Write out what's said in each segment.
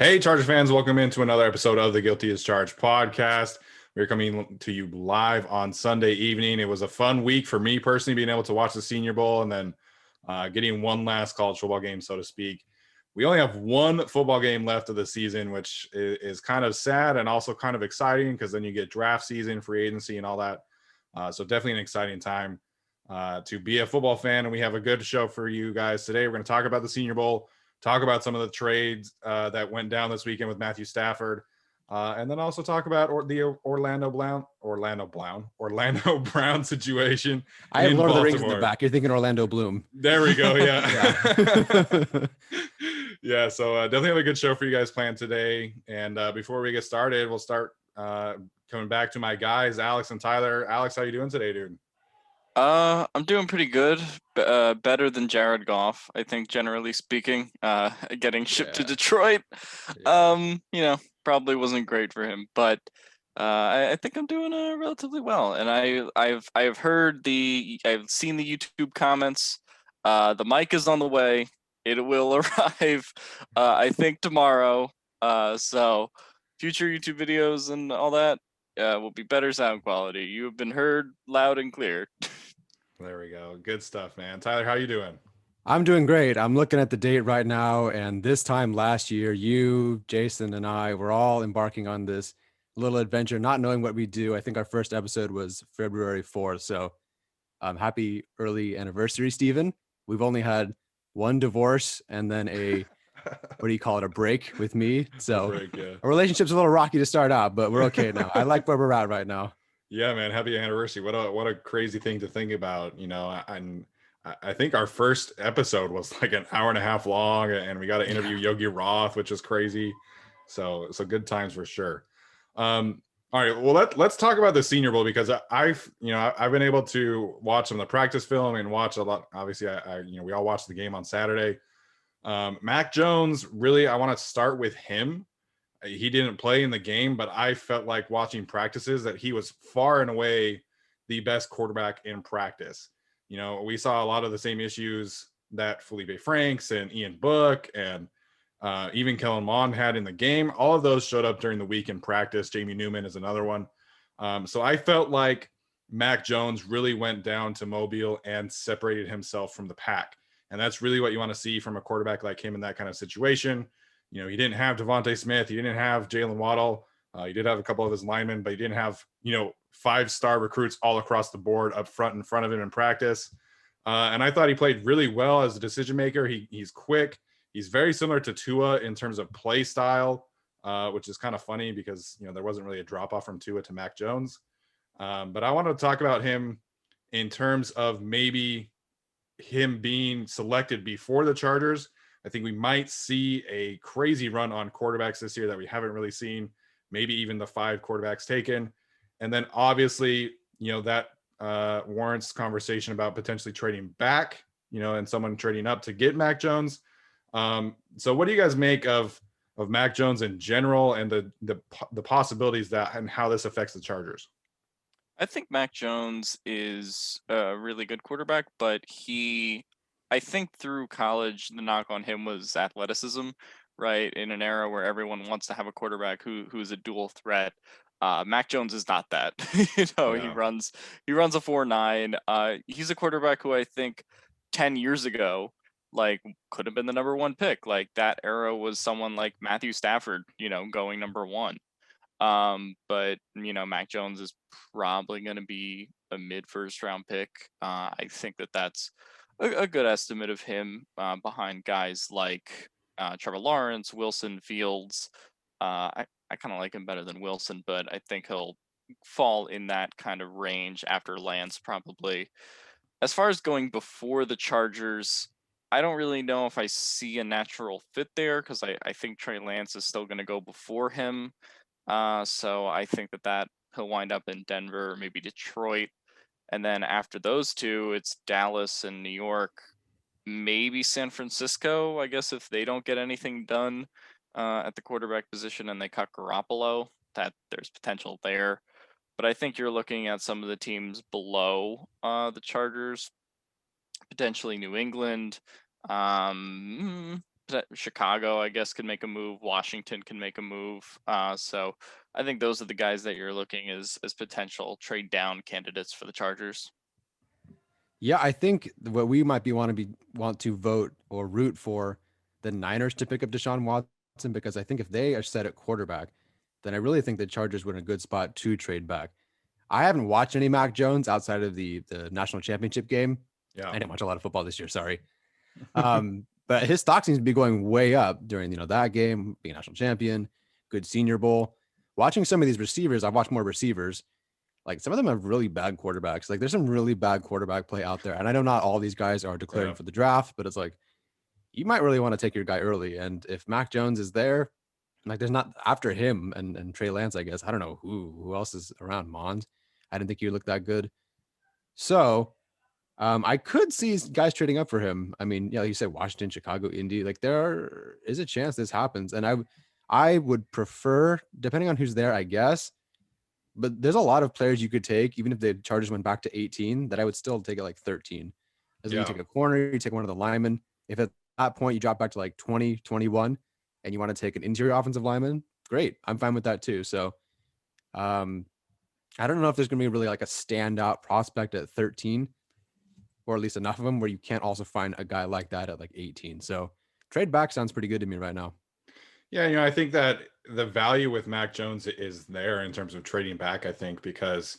Hey, Chargers fans, welcome into another episode of the Guilty as Charged podcast. We're coming to you live on Sunday evening. It was a fun week for me personally, being able to watch the Senior Bowl and then getting one last college football game, so to speak. We only have one football game left of the season, which is kind of sad and also kind of exciting because then you get draft season, free agency, and all that. So definitely an exciting time to be a football fan. And we have a good show for you guys today. We're going to talk about the Senior Bowl, talk about some of the trades that went down this weekend with Matthew Stafford, and then also talk about the Orlando Brown situation I have in Lord of the Rings in the Baltimore. back. You're thinking Orlando Bloom. There we go. Yeah. Yeah. Yeah. So definitely have a good show for you guys planned today. And before we get started, we'll start coming back to my guys, Alex and Tyler. Alex, how you doing today, dude? I'm doing pretty good. Better than Jared Goff, I think, generally speaking. Getting shipped to Yeah. Detroit, Yeah. probably wasn't great for him, but I think I'm doing relatively well. And I've I've seen the YouTube comments. The mic is on the way. It will arrive, I think tomorrow. So future YouTube videos and all that will be better sound quality. You have been heard loud and clear. There we go. Good stuff, man. Tyler, how you doing? I'm doing great. I'm looking at the date right now. And this time last year, you, Jason, and I were all embarking on this little adventure, not knowing what we do. I think our first episode was February 4th. So happy early anniversary, Stephen. We've only had one divorce and then what do you call it, a break with me. So Yeah. our relationship's a little rocky to start out, but we're okay now. I like where we're at right now. Yeah, man. Happy anniversary. What a crazy thing to think about. I think our first episode was like an hour and a half long, and we got to interview Yogi Roth, which is crazy. So good times for sure. All right, well let's talk about the Senior Bowl because I've been able to watch some of the practice film and watch a lot. Obviously, we all watched the game on Saturday. Mac Jones, really, I want to start with him. He didn't play in the game, but I felt like watching practices that he was far and away the best quarterback in practice. We saw a lot of the same issues that Felipe Franks and Ian Book and even Kellen Mond had in the game. All of those showed up during the week in practice. Jamie Newman is another one. So I felt like Mac Jones really went down to Mobile and separated himself from the pack. And that's really what you want to see from a quarterback like him in that kind of situation. He didn't have Devontae Smith. He didn't have Jalen Waddle. He did have a couple of his linemen, but he didn't have, 5-star recruits all across the board up front in front of him in practice. And I thought he played really well as a decision maker. He's quick. He's very similar to Tua in terms of play style, which is kind of funny because, there wasn't really a drop off from Tua to Mac Jones. But I want to talk about him in terms of maybe him being selected before the Chargers. I think we might see a crazy run on quarterbacks this year that we haven't really seen, maybe even the 5 quarterbacks taken. And then obviously, that warrants conversation about potentially trading back, and someone trading up to get Mac Jones. So what do you guys make of Mac Jones in general and the possibilities that and how this affects the Chargers? I think Mac Jones is a really good quarterback, but I think through college, the knock on him was athleticism, right? In an era where everyone wants to have a quarterback who's a dual threat. Mac Jones is not that. Yeah. He runs a 4.9. He's a quarterback who I think 10 years ago, like, could have been the number 1 pick. Like, that era was someone like Matthew Stafford, going number 1. But Mac Jones is probably going to be a mid first round pick. I think that's a good estimate of him behind guys like Trevor Lawrence, Wilson, Fields. I kind of like him better than Wilson, but I think he'll fall in that kind of range after Lance probably. As far as going before the Chargers, I don't really know if I see a natural fit there because I think Trey Lance is still going to go before him. So I think that he'll wind up in Denver or maybe Detroit. And then after those two, it's Dallas and New York, maybe San Francisco, I guess, if they don't get anything done at the quarterback position and they cut Garoppolo, that there's potential there. But I think you're looking at some of the teams below the Chargers, potentially New England, Chicago, I guess, could make a move. Washington can make a move. So I think those are the guys that you're looking as potential trade down candidates for the Chargers. Yeah, I think what we might want to vote or root for the Niners to pick up Deshaun Watson, because I think if they are set at quarterback, then I really think the Chargers were in a good spot to trade back. I haven't watched any Mac Jones outside of the national championship game. Yeah. I didn't watch a lot of football this year, sorry. But his stock seems to be going way up during that game, being national champion, good Senior Bowl. Watching some of these receivers, I've watched more receivers. Like some of them have really bad quarterbacks. Like there's some really bad quarterback play out there. And I know not all these guys are declaring for the draft, but it's like you might really want to take your guy early. And if Mac Jones is there, like there's not after him and Trey Lance, I guess. I don't know who else is around. Mond. I didn't think he looked that good. So I could see guys trading up for him. I mean, yeah, like you said, Washington, Chicago, Indy. Like there is a chance this happens. And I would prefer, depending on who's there, I guess. But there's a lot of players you could take, even if the Chargers went back to 18, that I would still take at like 13. As when you take a corner, you take one of the linemen. If at that point you drop back to like 20, 21, and you want to take an interior offensive lineman, great. I'm fine with that too. So I don't know if there's going to be really like a standout prospect at 13, or at least enough of them where you can't also find a guy like that at like 18. So trade back sounds pretty good to me right now. Yeah, I think that the value with Mac Jones is there in terms of trading back, I think, because,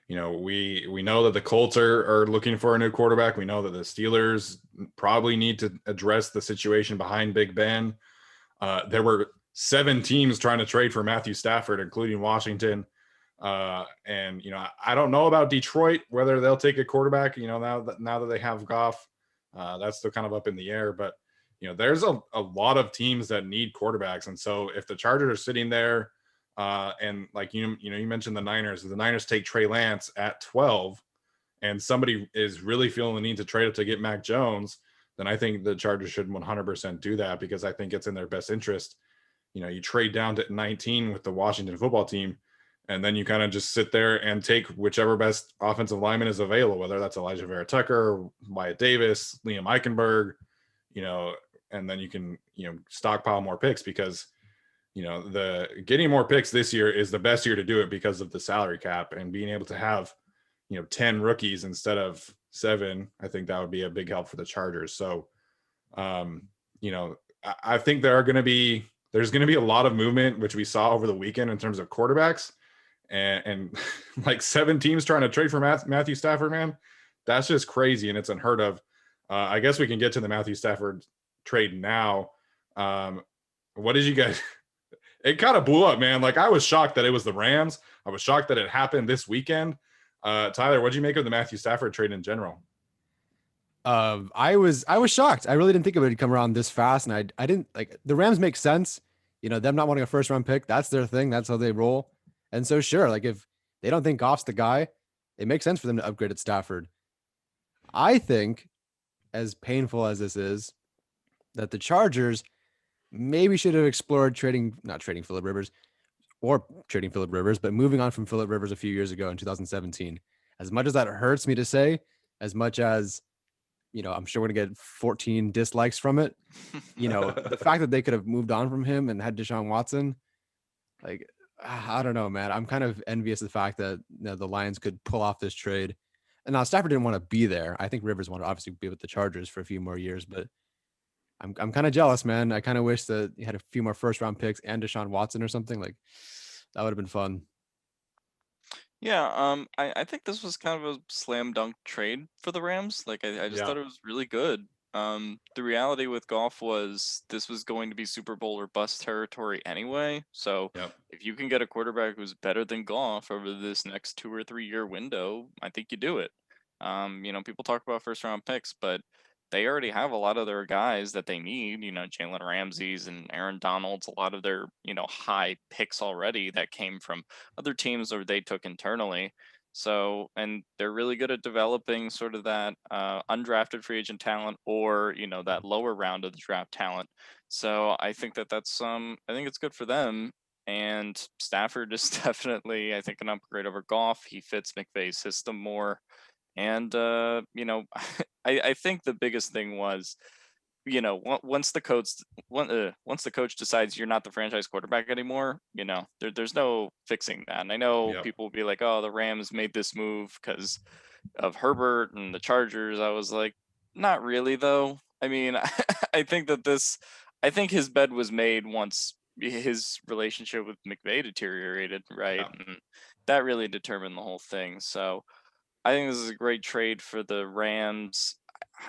we know that the Colts are looking for a new quarterback. We know that the Steelers probably need to address the situation behind Big Ben. There were 7 teams trying to trade for Matthew Stafford, including Washington. And, I don't know about Detroit, whether they'll take a quarterback, now that they have Goff. That's still kind of up in the air, but there's a lot of teams that need quarterbacks. And so if the Chargers are sitting there and like, you mentioned the Niners, if the Niners take Trey Lance at 12 and somebody is really feeling the need to trade up to get Mac Jones, then I think the Chargers should 100% do that, because I think it's in their best interest. You trade down to 19 with the Washington football team, and then you kind of just sit there and take whichever best offensive lineman is available, whether that's Elijah Vera Tucker, Wyatt Davis, Liam Eichenberg, and then you can, stockpile more picks, because, the getting more picks this year is the best year to do it because of the salary cap, and being able to have, 10 rookies instead of 7, I think that would be a big help for the Chargers. So, I think there's going to be a lot of movement, which we saw over the weekend in terms of quarterbacks, and like 7 teams trying to trade for Matthew Stafford, man, that's just crazy. And it's unheard of. I guess we can get to the Matthew Stafford trade now. What did you guys it kind of blew up, man. Like I was shocked that it was the Rams. I was shocked that it happened this weekend. Tyler, what did you make of the Matthew Stafford trade in general? I was shocked. I really didn't think it would come around this fast, and I didn't like the Rams make sense. Them not wanting a first round pick, that's their thing. That's how they roll. And so sure, like if they don't think Goff's the guy, it makes sense for them to upgrade at Stafford. I think, as painful as this is, that the Chargers maybe should have explored not trading Phillip Rivers, but moving on from Phillip Rivers a few years ago in 2017. As much as that hurts me to say, as much as, I'm sure we're going to get 14 dislikes from it, the fact that they could have moved on from him and had Deshaun Watson, like, I don't know, man. I'm kind of envious of the fact that the Lions could pull off this trade. And now Stafford didn't want to be there. I think Rivers wanted to obviously be with the Chargers for a few more years, but I'm kind of jealous, man. I kind of wish that he had a few more first round picks and Deshaun Watson or something. Like that would have been fun. Yeah, I think this was kind of a slam dunk trade for the Rams. Like I just Yeah. thought it was really good. The reality with Goff was this was going to be Super Bowl or bust territory anyway. So Yep. if you can get a quarterback who's better than Goff over this next 2 or 3 year window, I think you do it. People talk about first round picks, but they already have a lot of their guys that they need, Jalen Ramsey's and Aaron Donald's, a lot of their, high picks already that came from other teams or they took internally. So, and they're really good at developing sort of that undrafted free agent talent or, that lower round of the draft talent. So I think I think it's good for them. And Stafford is definitely, I think, an upgrade over Goff. He fits McVay's system more. And, I think the biggest thing was once the coach decides you're not the franchise quarterback anymore, there's no fixing that. And I know Yep. people will be like, oh, the Rams made this move because of Herbert and the Chargers. I was like, not really though. I mean, I think his bed was made once his relationship with McVay deteriorated, right? Yeah. And that really determined the whole thing. So I think this is a great trade for the Rams.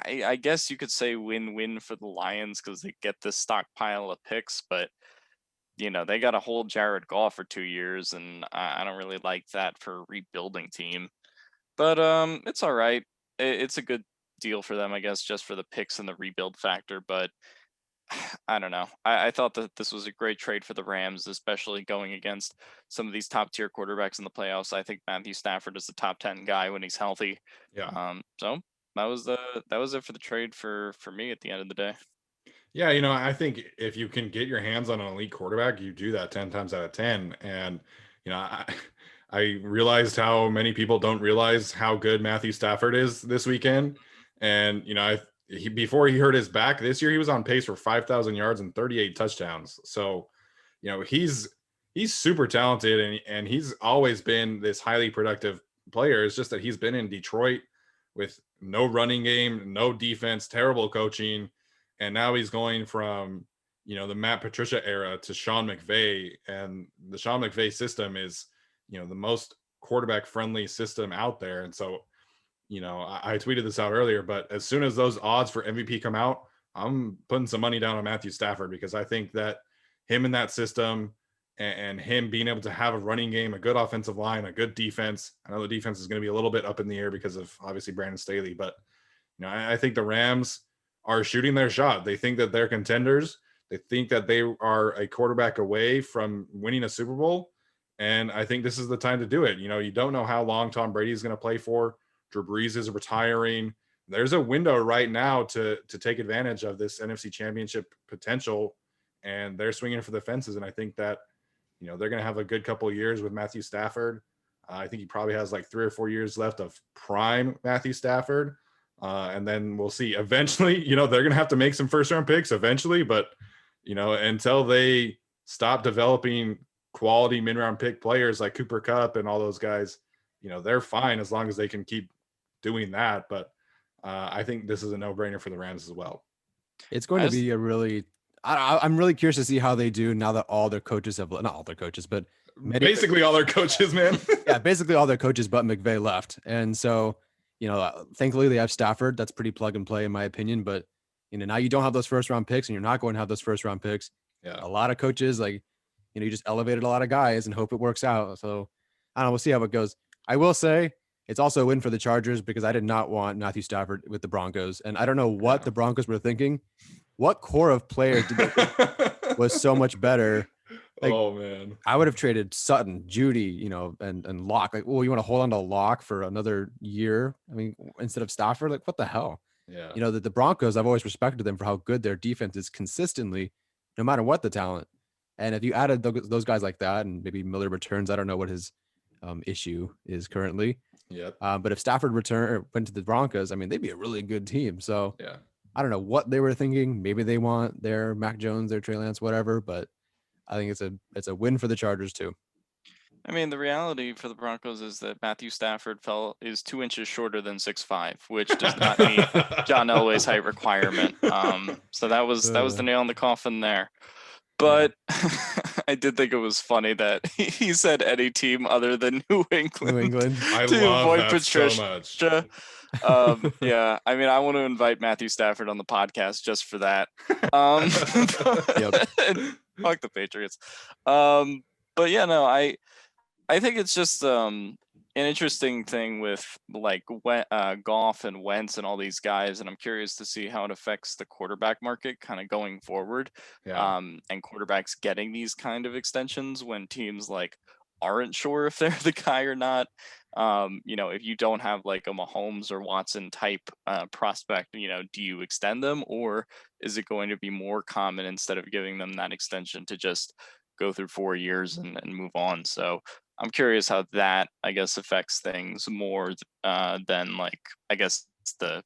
I guess you could say win-win for the Lions because they get this stockpile of picks, but they got to hold Jared Goff for 2 years, and I don't really like that for a rebuilding team. But it's all right. It's a good deal for them, I guess, just for the picks and the rebuild factor. But I don't know. I thought that this was a great trade for the Rams, especially going against some of these top tier quarterbacks in the playoffs. I think Matthew Stafford is the top 10 guy when he's healthy. Yeah. So that was it for the trade for me at the end of the day. Yeah, I think if you can get your hands on an elite quarterback, you do that 10 times out of 10. And, I realized how many people don't realize how good Matthew Stafford is this weekend. And, before he hurt his back this year, he was on pace for 5,000 yards and 38 touchdowns. So, he's super talented and he's always been this highly productive player. It's just that he's been in Detroit with no running game, no defense, terrible coaching. And now he's going from, the Matt Patricia era to Sean McVay. And the Sean McVay system is, the most quarterback friendly system out there. And so, I tweeted this out earlier, but as soon as those odds for MVP come out, I'm putting some money down on Matthew Stafford because I think that him in that system and him being able to have a running game, a good offensive line, a good defense. I know the defense is going to be a little bit up in the air because of obviously Brandon Staley, but I think the Rams are shooting their shot. They think that they're contenders. They think that they are a quarterback away from winning a Super Bowl. And I think this is the time to do it. You don't know how long Tom Brady is going to play for. Drew Brees is retiring. There's a window right now to take advantage of this NFC Championship potential, and they're swinging for the fences. And I think that, they're going to have a good couple of years with Matthew Stafford. I think he probably has like 3 or 4 years left of prime Matthew Stafford. And then we'll see. Eventually, they're going to have to make some first-round picks eventually. But, until they stop developing quality mid-round pick players like Cooper Kupp and all those guys, they're fine as long as they can keep doing that. But I think this is a no-brainer for the Rams as well. It's going to be a really I'm really curious to see how they do now that all their coaches have not all their coaches, but basically all their coaches, man. Yeah, basically all their coaches but McVay left. And so, thankfully they have Stafford. That's pretty plug and play in my opinion. But now you don't have those first round picks and you're not going to have those first round picks. Yeah. A lot of coaches, you just elevated a lot of guys and hope it works out. So I don't know, we'll see how it goes. I will say it's also a win for the Chargers because I did not want Matthew Stafford with the Broncos. And I don't know what the Broncos were thinking. What core of players was so much better? Oh man, I would have traded Sutton, Judy, and Locke. You want to hold on to Locke for another year? I mean, instead of Stafford, what the hell? Yeah. The Broncos, I've always respected them for how good their defense is consistently, no matter what the talent. And if you added those guys like that, and maybe Miller returns, I don't know what his issue is currently. Yep. But if Stafford went to the Broncos, I mean, they'd be a really good team. So yeah, I don't know what they were thinking. Maybe they want their Mac Jones, their Trey Lance, whatever. But I think it's a win for the Chargers too. I mean, the reality for the Broncos is that Matthew Stafford is 2 inches shorter than 6'5", which does not meet John Elway's height requirement. So that was the nail in the coffin there. But I did think it was funny that he said any team other than New England. New England. I love that Patricia. So much. Yeah, I mean, I want to invite Matthew Stafford on the podcast just for that. Fuck the Patriots. But yeah, no, I think it's just an interesting thing with Goff and Wentz and all these guys, and I'm curious to see how it affects the quarterback market kind of going forward. Yeah. And quarterbacks getting these kind of extensions when teams aren't sure if they're the guy or not. If you don't have a Mahomes or Watson type prospect, do you extend them, or is it going to be more common instead of giving them that extension to just go through 4 years and move on? So I'm curious how that, I guess, affects things more than I guess the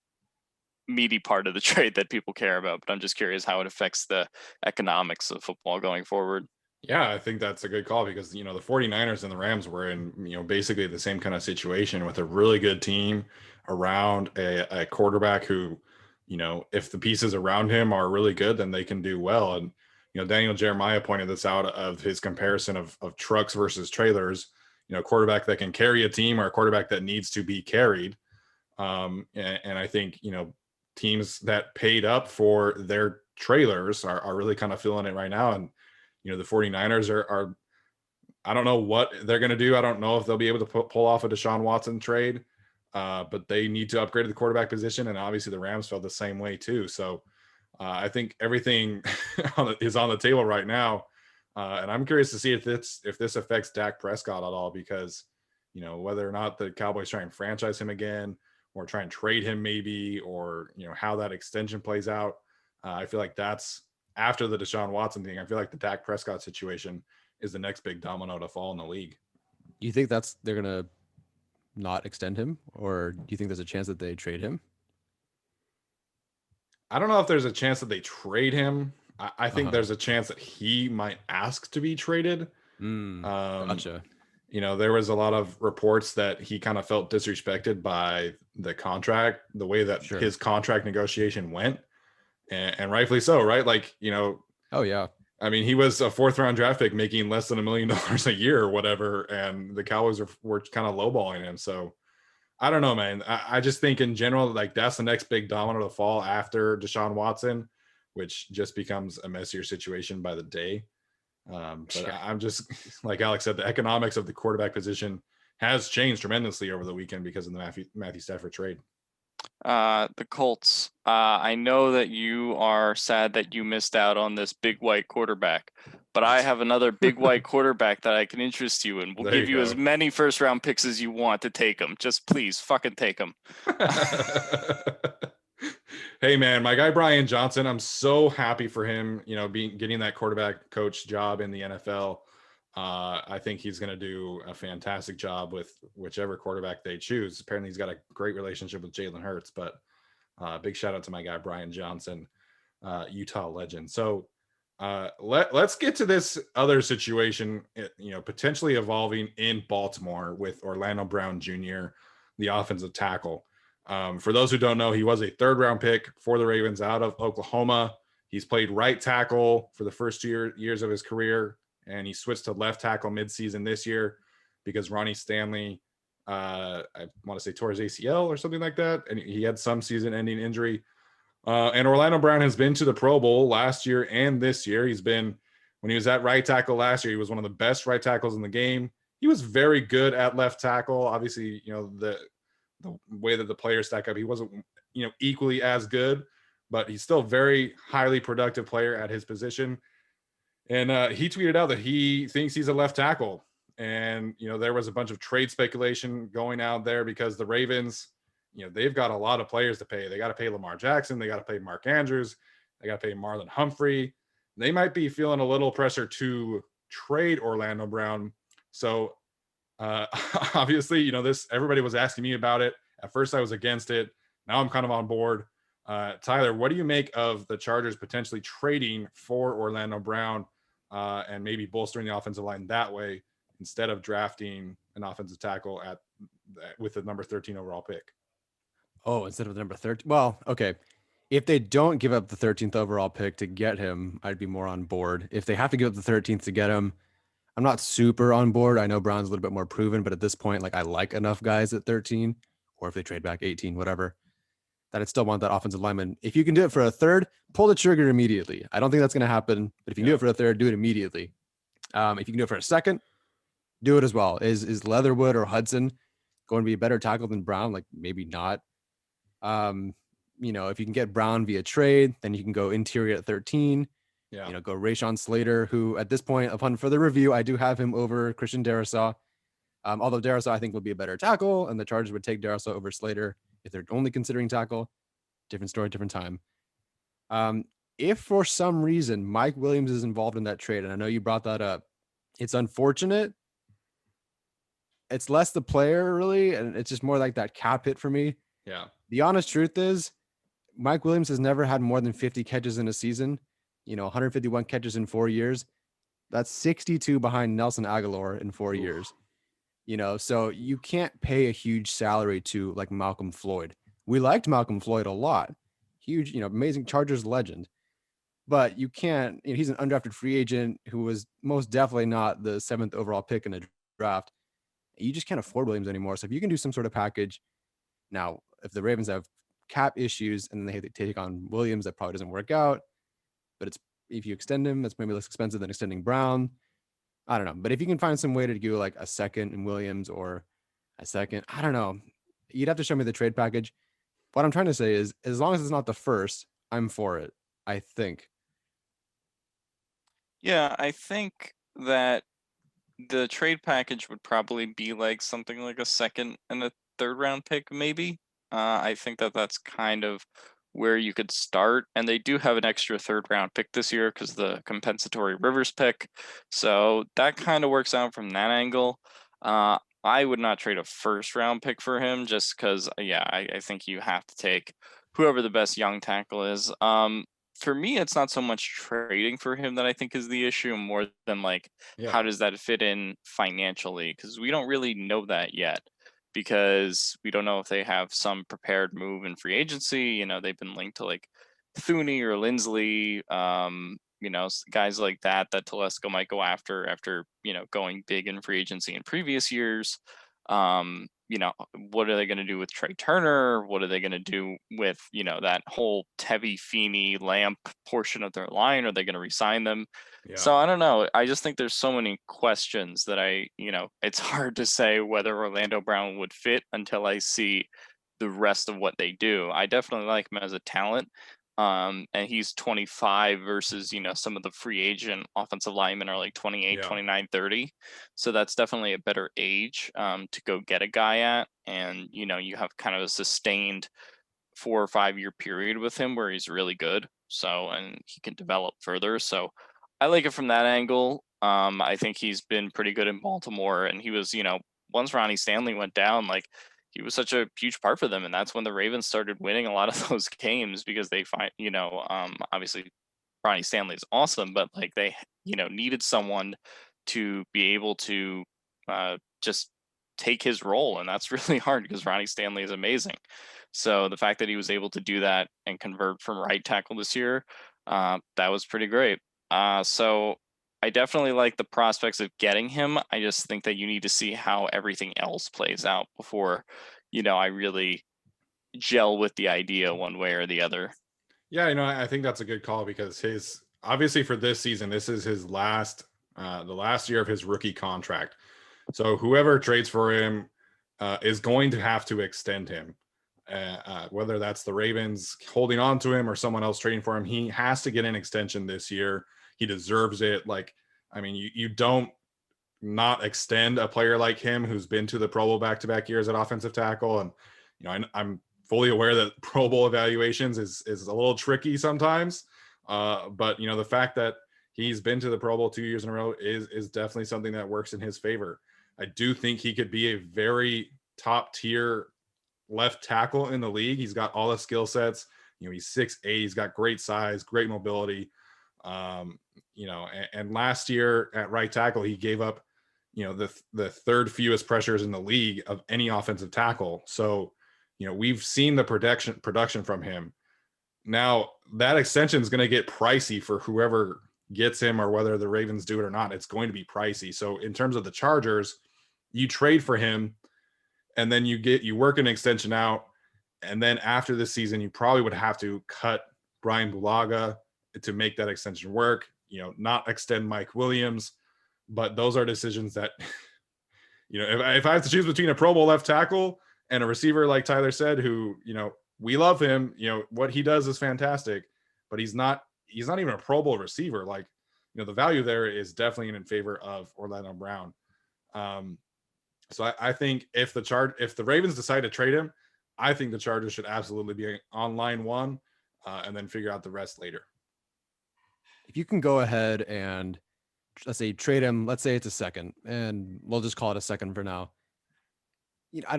meaty part of the trade that people care about, but I'm just curious how it affects the economics of football going forward. Yeah, I think that's a good call because, the 49ers and the Rams were in, basically the same kind of situation with a really good team around a quarterback who, if the pieces around him are really good, then they can do well. And, Daniel Jeremiah pointed this out of his comparison of trucks versus trailers, a quarterback that can carry a team or a quarterback that needs to be carried. And I think, teams that paid up for their trailers are really kind of feeling it right now. And, the 49ers are I don't know what they're going to do. I don't know if they'll be able to pull off a Deshaun Watson trade, but they need to upgrade the quarterback position. And obviously the Rams felt the same way too. So I think everything is on the table right now. And I'm curious to see if this affects Dak Prescott at all, because, whether or not the Cowboys try and franchise him again or try and trade him maybe, or, how that extension plays out. I feel like that's after the Deshaun Watson thing. I feel like the Dak Prescott situation is the next big domino to fall in the league. You think they're gonna not extend him, or do you think there's a chance that they trade him? I don't know if there's a chance that they trade him. I think there's a chance that he might ask to be traded. Gotcha. There was a lot of reports that he kind of felt disrespected by the contract, the way that his contract negotiation went. And rightfully so, right? Like, oh yeah. I mean, he was a 4th round draft pick making less than $1 million a year or whatever. And the Cowboys were kind of lowballing him. So I don't know, man. I just think in general, like, that's the next big domino to fall after Deshaun Watson, which just becomes a messier situation by the day. But I'm just, like Alex said, the economics of the quarterback position has changed tremendously over the weekend because of the Matthew Stafford trade. The Colts. I know that you are sad that you missed out on this big white quarterback, but I have another big white quarterback that I can interest you in. We'll give you as many 1st round picks as you want to take them. Just please fucking take them. Hey man, my guy Brian Johnson, I'm so happy for him, getting that quarterback coach job in the NFL. I think he's going to do a fantastic job with whichever quarterback they choose. Apparently he's got a great relationship with Jalen Hurts, but big shout out to my guy, Brian Johnson, Utah legend. So let's get to this other situation, potentially evolving in Baltimore with Orlando Brown Jr., the offensive tackle. For those who don't know, he was a 3rd round pick for the Ravens out of Oklahoma. He's played right tackle for the first 2 years of his career, and he switched to left tackle midseason this year because Ronnie Stanley, I want to say, tore his ACL or something like that, and he had some season-ending injury. And Orlando Brown has been to the Pro Bowl last year and this year. When he was at right tackle last year, he was one of the best right tackles in the game. He was very good at left tackle. Obviously, the way that the players stack up, he wasn't, equally as good, but he's still a very highly productive player at his position. And he tweeted out that he thinks he's a left tackle. And, there was a bunch of trade speculation going out there because the Ravens, they've got a lot of players to pay. They got to pay Lamar Jackson. They got to pay Mark Andrews. They got to pay Marlon Humphrey. They might be feeling a little pressure to trade Orlando Brown. So obviously, everybody was asking me about it. At first I was against it. Now I'm kind of on board. Tyler, what do you make of the Chargers potentially trading for Orlando Brown and maybe bolstering the offensive line that way instead of drafting an offensive tackle with the number 13 overall pick? Oh, instead of the number 13. Well, okay. If they don't give up the 13th overall pick to get him, I'd be more on board. If they have to give up the 13th to get him, I'm not super on board. I know Brown's a little bit more proven, but at this point, like, I like enough guys at 13, or if they trade back 18, whatever, that I'd still want that offensive lineman. If you can do it for a 3rd, pull the trigger immediately. I don't think that's going to happen, but if you can do it for a 3rd, do it immediately. If you can do it for a 2nd, do it as well. Is Leatherwood or Hudson going to be a better tackle than Brown? Like, maybe not. If you can get Brown via trade, then you can go interior at 13. Yeah. Go Rashawn Slater, who at this point, upon further review, I do have him over Christian Darrisaw. Although Darrisaw, I think, would be a better tackle, and the Chargers would take Darrisaw over Slater if they're only considering tackle. Different story, different time. If for some reason Mike Williams is involved in that trade, and I know you brought that up, it's unfortunate. It's less the player, really, and it's just more like that cap hit for me. Yeah. The honest truth is, Mike Williams has never had more than 50 catches in a season, 151 catches in 4 years. That's 62 behind Nelson Aguilar in 4 years. So you can't pay a huge salary to like Malcolm Floyd. We liked Malcolm Floyd a lot. Huge, amazing Chargers legend. But you can't, he's an undrafted free agent who was most definitely not the 7th overall pick in the draft. You just can't afford Williams anymore. So if you can do some sort of package now, if the Ravens have cap issues and they take on Williams, that probably doesn't work out. But if you extend him, that's maybe less expensive than extending Brown. I don't know. But if you can find some way to do like a second in Williams or a second, I don't know. You'd have to show me the trade package. What I'm trying to say is, as long as it's not the first, I'm for it, I think. Yeah, I think that the trade package would probably be like something like a second and a third round pick, maybe. I think that that's kind of where you could start. And they do have an extra third round pick this year because the compensatory Rivers pick. So that kind of works out from that angle. I would not trade a first round pick for him just because, yeah, I think you have to take whoever the best young tackle is. For me, it's not so much trading for him that I think is the issue, more than like how Yeah. does that fit in financially? Because we don't really know that yet, because we don't know if they have some prepared move in free agency. They've been linked to like Thuney or Lindsley, guys like that Telesco might go after, going big in free agency in previous years. What are they going to do with Trey Turner? What are they going to do with, that whole Tevi Feeney Lamp portion of their line? Are they going to resign them? Yeah. So I don't know. I just think there's so many questions that it's hard to say whether Orlando Brown would fit until I see the rest of what they do. I definitely like him as a talent. And he's 25 versus, some of the free agent offensive linemen are like 28, Yeah. 29, 30. So that's definitely a better age to go get a guy at. And, you have kind of a sustained 4 or 5 year period with him where he's really good. So, and he can develop further. So I like it from that angle. I think he's been pretty good in Baltimore, and he was, once Ronnie Stanley went down, like he was such a huge part for them. And that's when the Ravens started winning a lot of those games because they find, obviously Ronnie Stanley is awesome, but like they, needed someone to be able to just take his role. And that's really hard because Ronnie Stanley is amazing. So the fact that he was able to do that and convert from right tackle this year, that was pretty great. So I definitely like the prospects of getting him. I just think that you need to see how everything else plays out before, I really gel with the idea one way or the other. Yeah, I think that's a good call because his obviously for this season, this is his the last year of his rookie contract. So whoever trades for him is going to have to extend him. Whether that's the Ravens holding on to him or someone else trading for him, he has to get an extension this year. He deserves it. Like, I mean, you don't not extend a player like him who's been to the Pro Bowl back-to-back years at offensive tackle. And, I'm fully aware that Pro Bowl evaluations is a little tricky sometimes. But, the fact that he's been to the Pro Bowl 2 years in a row is definitely something that works in his favor. I do think he could be a very top tier left tackle in the league. He's got all the skill sets. He's 6'8", he's got great size, great mobility. And last year at right tackle, he gave up, the third fewest pressures in the league of any offensive tackle. So, we've seen the production from him. Now that extension is going to get pricey for whoever gets him, or whether the Ravens do it or not. It's going to be pricey. So in terms of the Chargers, you trade for him and then you work an extension out. And then after this season, you probably would have to cut Brian Bulaga to make that extension work, not extend Mike Williams. But those are decisions that, if I have to choose between a Pro Bowl left tackle and a receiver, like Tyler said, who, we love him, what he does is fantastic, but he's not even a Pro Bowl receiver. Like, the value there is definitely in favor of Orlando Brown. So I think if the Ravens decide to trade him, I think the Chargers should absolutely be on line one, and then figure out the rest later. If you can go ahead and, let's say, trade him, let's say it's a second, and we'll just call it a second for now. I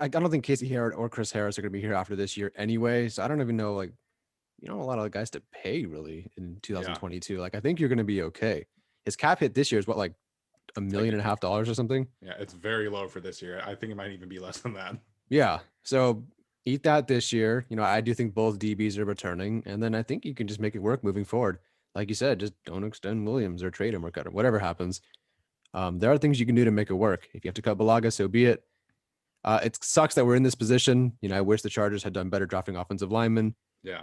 don't think Casey Hayward or Chris Harris are going to be here after this year anyway. So I don't even know like a lot of guys to pay really in Yeah, 2022. Like I think you're going to be okay. His cap hit this year is what, like $1.5 million or something. yeah, it's very low for this year. I think it might even be less than that. Yeah. So eat that this year. I do think both DBs are returning, and then I think you can just make it work moving forward. Like you said, just don't extend Williams or trade him or cut him, whatever happens. There are things you can do to make it work. If you have to cut Balaga, so be it. It sucks that we're in this position. I wish the Chargers had done better drafting offensive linemen, Yeah.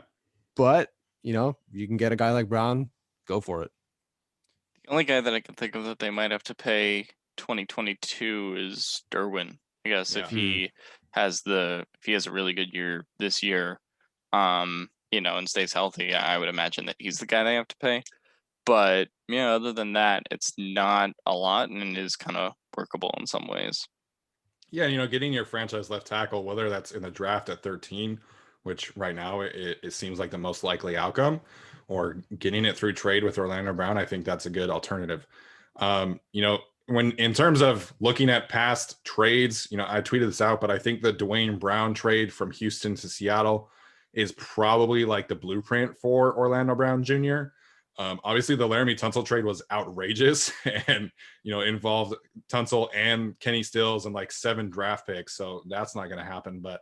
but you can get a guy like Brown, go for it. The only guy that I can think of that they might have to pay 2022 is Derwin. I guess Yeah. if he has a really good year this year, and stays healthy, I would imagine that he's the guy they have to pay. But other than that, it's not a lot and it is kind of workable in some ways. Yeah, getting your franchise left tackle, whether that's in the draft at 13, which right now it seems like the most likely outcome, or getting it through trade with Orlando Brown, I think that's a good alternative. When in terms of looking at past trades, I tweeted this out, but I think the Dwayne Brown trade from Houston to Seattle is probably like the blueprint for Orlando Brown Jr. Obviously, the Laramie Tunsil trade was outrageous and involved Tunsil and Kenny Stills and like 7 draft picks, so that's not going to happen. But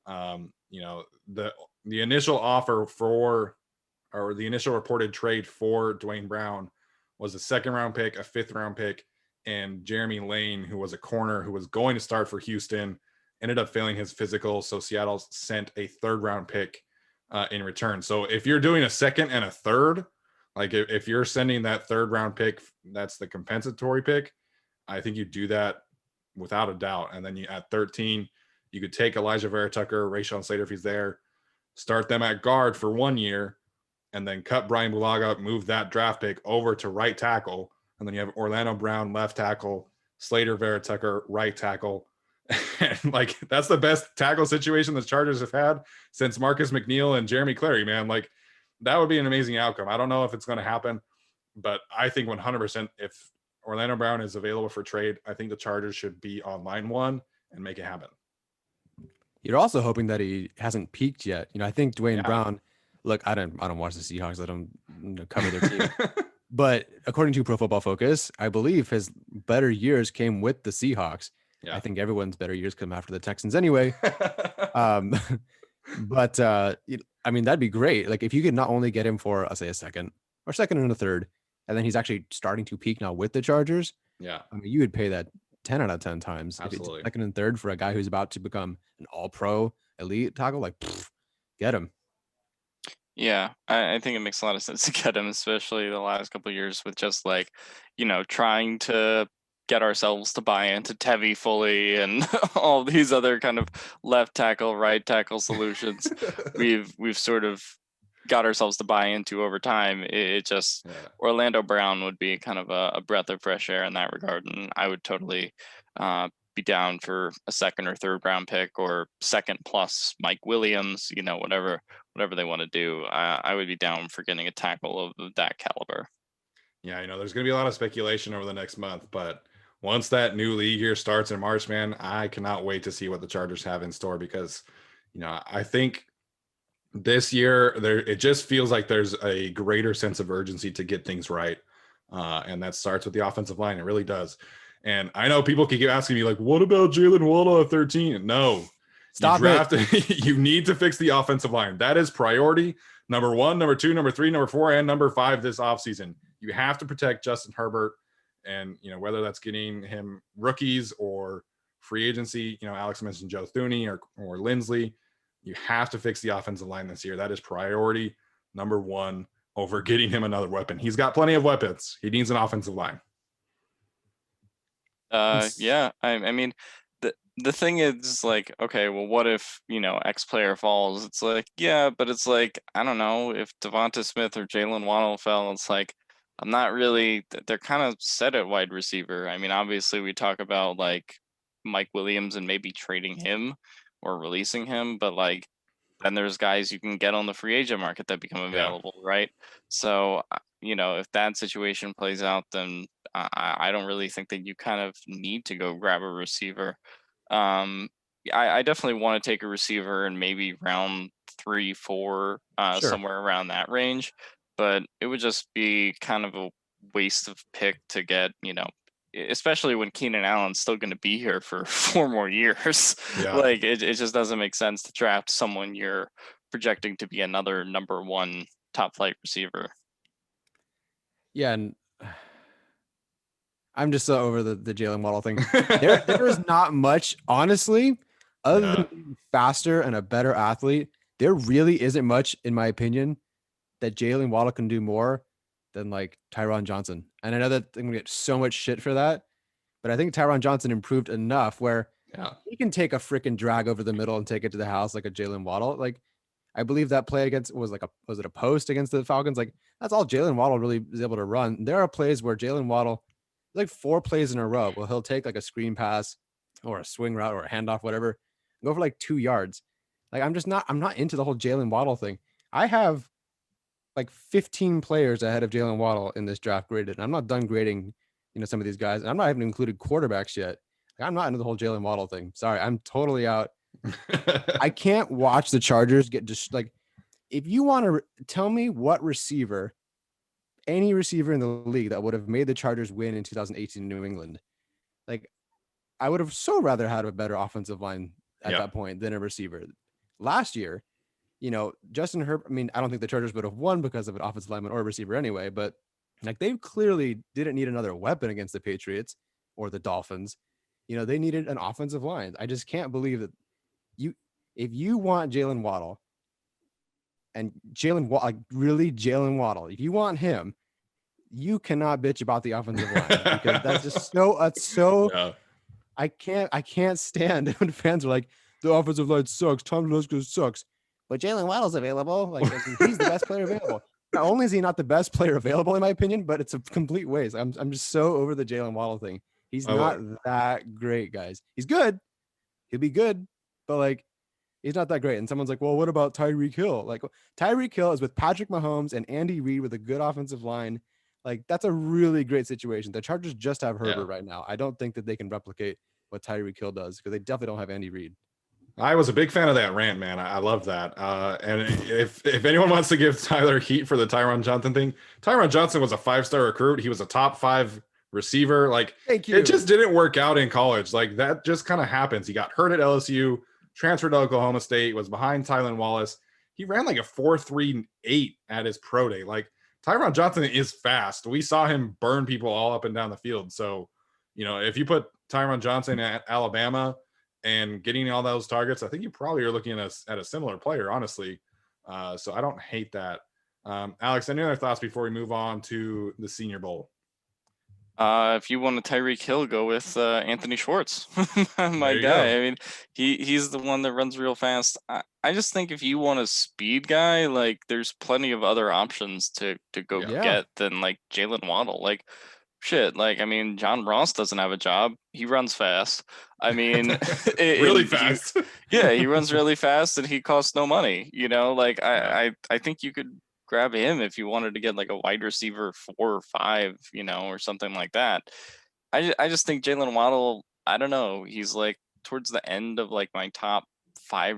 the initial offer or the initial reported trade for Dwayne Brown was a 2nd round pick, a 5th round pick, and Jeremy Lane, who was a corner who was going to start for Houston, ended up failing his physical, so Seattle sent a 3rd round pick in return. So if you're doing a 2nd and a 3rd, like if you're sending that 3rd round pick, that's the compensatory pick, I think you do that without a doubt. And then at 13, you could take Elijah Vera Tucker, Rashawn Slater if he's there, start them at guard for 1 year, and then cut Brian Bulaga, move that draft pick over to right tackle. And then you have Orlando Brown, left tackle, Slater, Vera Tucker, right tackle. And like that's the best tackle situation the Chargers have had since Marcus McNeil and Jeremy Clary, man. Like that would be an amazing outcome. I don't know if it's going to happen, but I think 100% if Orlando Brown is available for trade, I think the Chargers should be on line 1 and make it happen. You're also hoping that he hasn't peaked yet. I think Dwayne Brown, look, I don't watch the Seahawks. I don't cover their team. But according to Pro Football Focus, I believe his better years came with the Seahawks. Yeah. I think everyone's better years come after the Texans anyway. But I mean, that'd be great. Like if you could not only get him for, I'll say a 2nd or 2nd and a 3rd, and then he's actually starting to peak now with the Chargers. Yeah. I mean, you would pay that 10 out of 10 times. Absolutely. If it's 2nd and 3rd for a guy who's about to become an all-pro elite tackle, like get him. Yeah, I think it makes a lot of sense to get him, especially the last couple of years with just like, trying to get ourselves to buy into Tevi fully and all these other kind of left tackle, right tackle solutions. we've sort of got ourselves to buy into over time. It just Orlando Brown would be kind of a breath of fresh air in that regard, and I would totally be down for a 2nd or 3rd round pick or 2nd plus Mike Williams, whatever they want to do. I would be down for getting a tackle of that caliber. Yeah, there's going to be a lot of speculation over the next month, but once that new league year starts in March, man, I cannot wait to see what the Chargers have in store because, I think this year it just feels like there's a greater sense of urgency to get things right. And that starts with the offensive line. It really does. And I know people keep asking me like, what about Jalen Waddle at 13? No, stop it. You need to fix the offensive line. That is priority number 1, number 2, number 3, number 4, and number 5 this offseason. You have to protect Justin Herbert. And, whether that's getting him rookies or free agency, Alex mentioned Joe Thuney or Lindsley. You have to fix the offensive line this year. That is priority number 1 over getting him another weapon. He's got plenty of weapons. He needs an offensive line. Yeah, I mean, the thing is like, okay, well, what if X player falls? It's like, yeah, but it's like, I don't know, if Devonta Smith or Jalen Waddle fell, it's like I'm not really. They're kind of set at wide receiver. I mean, obviously, we talk about like Mike Williams and maybe trading him or releasing him, but like then there's guys you can get on the free agent market that become available, right? So if that situation plays out, then I don't really think that you kind of need to go grab a receiver. I definitely want to take a receiver in maybe round 3, 4, Sure. somewhere around that range. But it would just be kind of a waste of pick to get, especially when Keenan Allen's still going to be here for 4 more years. Yeah. Like it just doesn't make sense to draft someone you're projecting to be another number 1 top flight receiver. Yeah, and I'm just so over the Jalen Waddle thing. There is not much, honestly, other Yeah. than being faster and a better athlete. There really isn't much, in my opinion, that Jalen Waddle can do more than like Tyron Johnson. And I know that I'm gonna get so much shit for that, but I think Tyron Johnson improved enough where Yeah. he can take a freaking drag over the middle and take it to the house like a Jalen Waddle. Like I believe that play against was it a post against the Falcons? Like that's all Jalen Waddle really is able to run. There are plays where Jalen Waddle, like 4 plays in a row, where he'll take like a screen pass or a swing route or a handoff, whatever, go for like 2 yards. Like I'm not into the whole Jalen Waddle thing. I have like 15 players ahead of Jalen Waddle in this draft graded. And I'm not done grading, some of these guys. And I'm not even included quarterbacks yet. Like, I'm not into the whole Jalen Waddle thing. Sorry, I'm totally out. I can't watch the Chargers get just like, if you want to tell me what receiver, any receiver in the league that would have made the Chargers win in 2018 in New England, like I would have so rather had a better offensive line at that point than a receiver. Last year, Justin Herbert, I mean, I don't think the Chargers would have won because of an offensive lineman or a receiver anyway, but like they clearly didn't need another weapon against the Patriots or the Dolphins. They needed an offensive line. I just can't believe that if you want Jalen Waddle and like really Jalen Waddle, if you want him, you cannot bitch about the offensive line because that's just so Yeah. I can't stand when fans are like, the offensive line sucks. Tom Telesco sucks. But Jalen Waddle's available. Like he's the best player available. Not only is he not the best player available, in my opinion, but it's a complete waste. I'm just so over the Jalen Waddle thing. He's not that great, guys. He's good. He'll be good, but like he's not that great. And someone's like, well, what about Tyreek Hill? Like Tyreek Hill is with Patrick Mahomes and Andy Reid with a good offensive line. Like that's a really great situation. The Chargers just have Herbert right now. I don't think that they can replicate what Tyreek Hill does because they definitely don't have Andy Reid. I was a big fan of that rant, man. I love that. And if anyone wants to give Tyler heat for the Tyron Johnson thing, Tyron Johnson was a 5-star recruit. He was a top 5 receiver. Like, thank you. It just didn't work out in college. Like that just kind of happens. He got hurt at LSU, transferred to Oklahoma State, was behind Tylan Wallace. He ran like a 4.38 at his pro day. Like Tyron Johnson is fast. We saw him burn people all up and down the field. So, if you put Tyron Johnson at Alabama and getting all those targets, I think you probably are looking at a similar player, honestly. So I don't hate that. Alex, any other thoughts before we move on to the Senior Bowl? If you want a Tyreek Hill, go with Anthony Schwartz, my guy. Go. I mean, he's the one that runs real fast. I just think if you want a speed guy, like there's plenty of other options to go get than like Jalen Waddle. Like shit, like I mean, John Ross doesn't have a job. He runs fast. I mean, really fast. He runs really fast, and he costs no money. Like I think you could grab him if you wanted to get like a wide receiver 4 or 5, or something like that. I just think Jalen Waddle, I don't know, he's like towards the end of like my top 5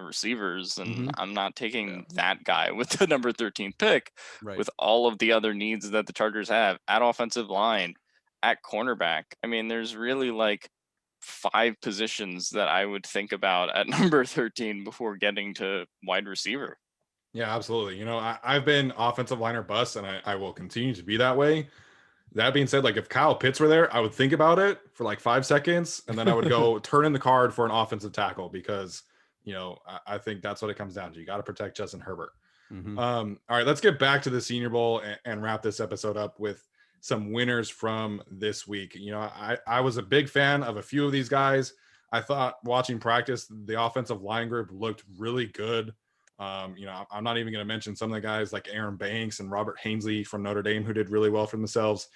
receivers, and I'm not taking that guy with the number 13 pick with all of the other needs that the Chargers have at offensive line, at cornerback. I mean, there's really like 5 positions that I would think about at number 13 before getting to wide receiver. Yeah, absolutely. I've been offensive line or bust, and I will continue to be that way. That being said, like if Kyle Pitts were there, I would think about it for like 5 seconds, and then I would go turn in the card for an offensive tackle because, I think that's what it comes down to. You got to protect Justin Herbert. All right, let's get back to the Senior Bowl and wrap this episode up with some winners from this week. I was a big fan of a few of these guys. I thought watching practice, the offensive line group looked really good. I'm not even going to mention some of the guys like Aaron Banks and Robert Hainsley from Notre Dame who did really well for themselves.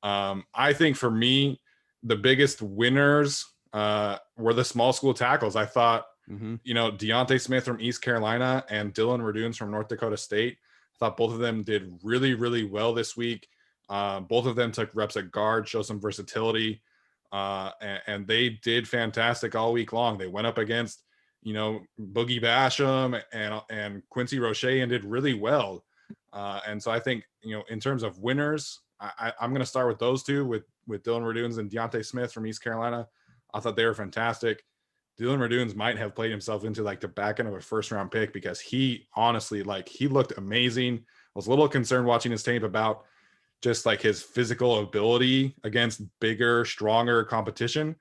I think for me, the biggest winners were the small school tackles. I thought, Deontay Smith from East Carolina and Dylan Raduns from North Dakota State. I thought both of them did really, really well this week. Both of them took reps at guard, show some versatility. and they did fantastic all week long. They went up against, Boogie Basham and Quincy Roche and did really well. And so I think, in terms of winners, I'm going to start with those two, with Dylan Radunes and Deontay Smith from East Carolina. I thought they were fantastic. Dylan Radunes might have played himself into like the back end of a first round pick, because he honestly, he looked amazing. I was a little concerned watching his tape about just like his physical ability against bigger, stronger competition.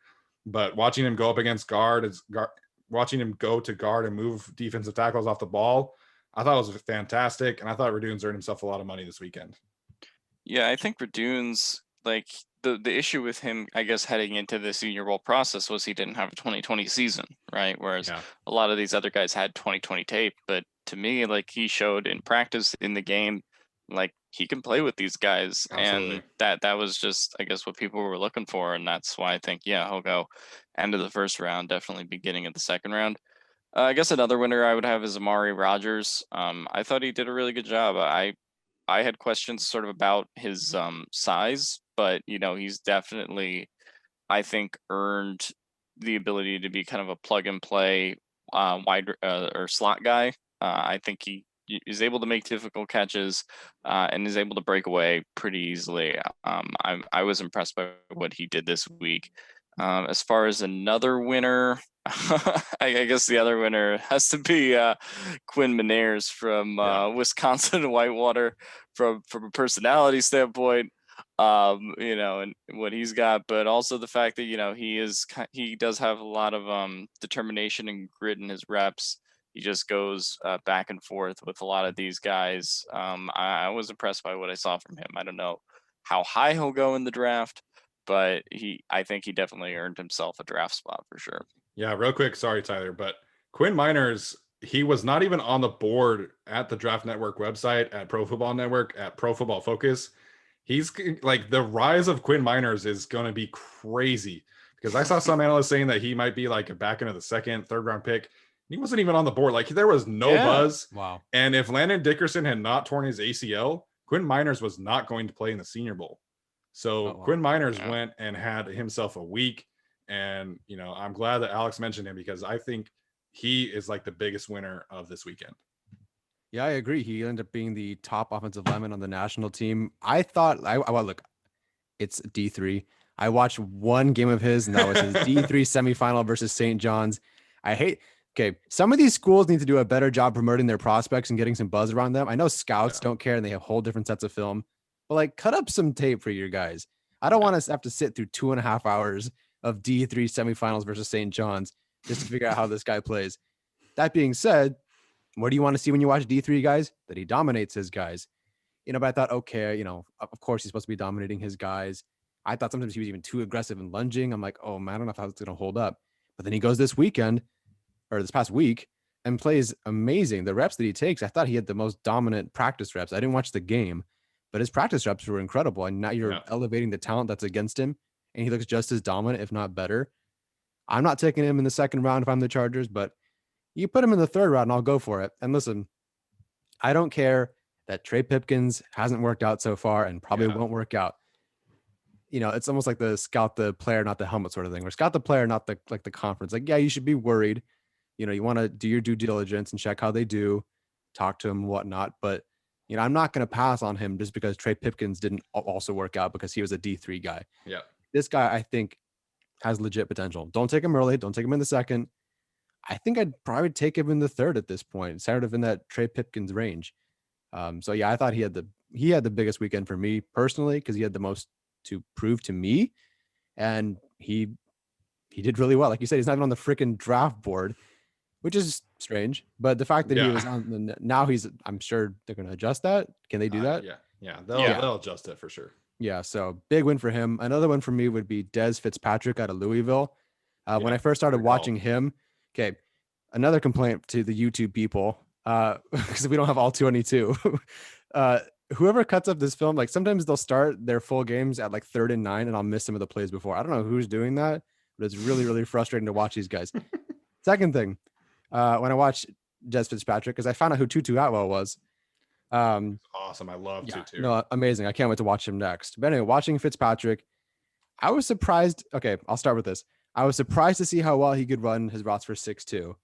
But watching him go up against watching him go to guard and move defensive tackles off the ball, I thought it was fantastic. And I thought Radunes earned himself a lot of money this weekend. Yeah, I think Radunes, like the issue with him, I guess, heading into the Senior Bowl process was he didn't have a 2020 season, right? Whereas a lot of these other guys had 2020 tape. But to me, like, he showed in practice, in the game, like, he can play with these guys. Absolutely. And that was just, I guess, what people were looking for. And that's why I think, he'll go end of the first round, definitely beginning of the second round. I guess another winner I would have is Amari Rogers. I thought he did a really good job. I had questions sort of about his size, but he's definitely, I think, earned the ability to be kind of a plug and play wide or slot guy. I think he is able to make difficult catches and is able to break away pretty easily. I was impressed by what he did this week. As far as another winner, I guess the other winner has to be Quinn Meinerz from Wisconsin Whitewater, from a personality standpoint, and what he's got, but also the fact that he does have a lot of determination and grit in his reps. He just goes back and forth with a lot of these guys. I was impressed by what I saw from him. I don't know how high he'll go in the draft, but I think he definitely earned himself a draft spot for sure. Yeah, real quick. Sorry, Tyler, but Quinn Meinerz, he was not even on the board at the Draft Network website, at Pro Football Network, at Pro Football Focus. He's like, the rise of Quinn Meinerz is going to be crazy, because I saw some analysts saying that he might be like a back into the second, third round pick. He wasn't even on the board. Like, there was no buzz. Wow. And if Landon Dickerson had not torn his ACL, Quinn Meinerz was not going to play in the Senior Bowl. So Quinn Meinerz went and had himself a week. And, I'm glad that Alex mentioned him, because I think he is like the biggest winner of this weekend. Yeah, I agree. He ended up being the top offensive lineman on the national team. I thought, well, look, it's D3. I watched one game of his, and that was his D3 semifinal versus St. John's. Some of these schools need to do a better job promoting their prospects and getting some buzz around them. I know scouts don't care, and they have whole different sets of film, but like, cut up some tape for your guys. I don't want us to have to sit through 2.5 hours of D3 semifinals versus St. John's just to figure out how this guy plays. That being said, what do you want to see when you watch D3 guys? That he dominates his guys. But I thought, okay, of course he's supposed to be dominating his guys. I thought sometimes he was even too aggressive in lunging. I'm like, oh man, I don't know if that's going to hold up. But then he goes this past week, and plays amazing. The reps that he takes, I thought he had the most dominant practice reps. I didn't watch the game, but his practice reps were incredible. And now you're elevating the talent that's against him, and he looks just as dominant, if not better. I'm not taking him in the second round if I'm the Chargers, but you put him in the third round and I'll go for it. And listen, I don't care that Trey Pipkins hasn't worked out so far and probably won't work out. It's almost like the scout the player, not the helmet sort of thing, or scout the player, not the conference. Like, yeah, you should be worried. You want to do your due diligence and check how they do, talk to him and whatnot. But, I'm not going to pass on him just because Trey Pipkins didn't also work out because he was a D3 guy. Yeah. This guy, I think, has legit potential. Don't take him early. Don't take him in the second. I think I'd probably take him in the third at this point, sort of in that Trey Pipkins range. So yeah, I thought he had the biggest weekend for me personally, because he had the most to prove to me, and he did really well. Like you said, he's not even on the freaking draft board, which is strange. But the fact that he was on now I'm sure they're going to adjust that. Can they do that? They'll adjust it for sure. Yeah, so big win for him. Another one for me would be Des Fitzpatrick out of Louisville. When I first started watching him, another complaint to the YouTube people, because we don't have all 222. Whoever cuts up this film, like, sometimes they'll start their full games at like 3rd and 9, and I'll miss some of the plays before. I don't know who's doing that, but it's really, really frustrating to watch these guys. Second thing, when I watched Des Fitzpatrick, because I found out who Tutu Atwell was. Awesome. I love Tutu. No, amazing. I can't wait to watch him next. But anyway, watching Fitzpatrick, I was surprised. Okay, I'll start with this. I was surprised to see how well he could run his routes for 6'2".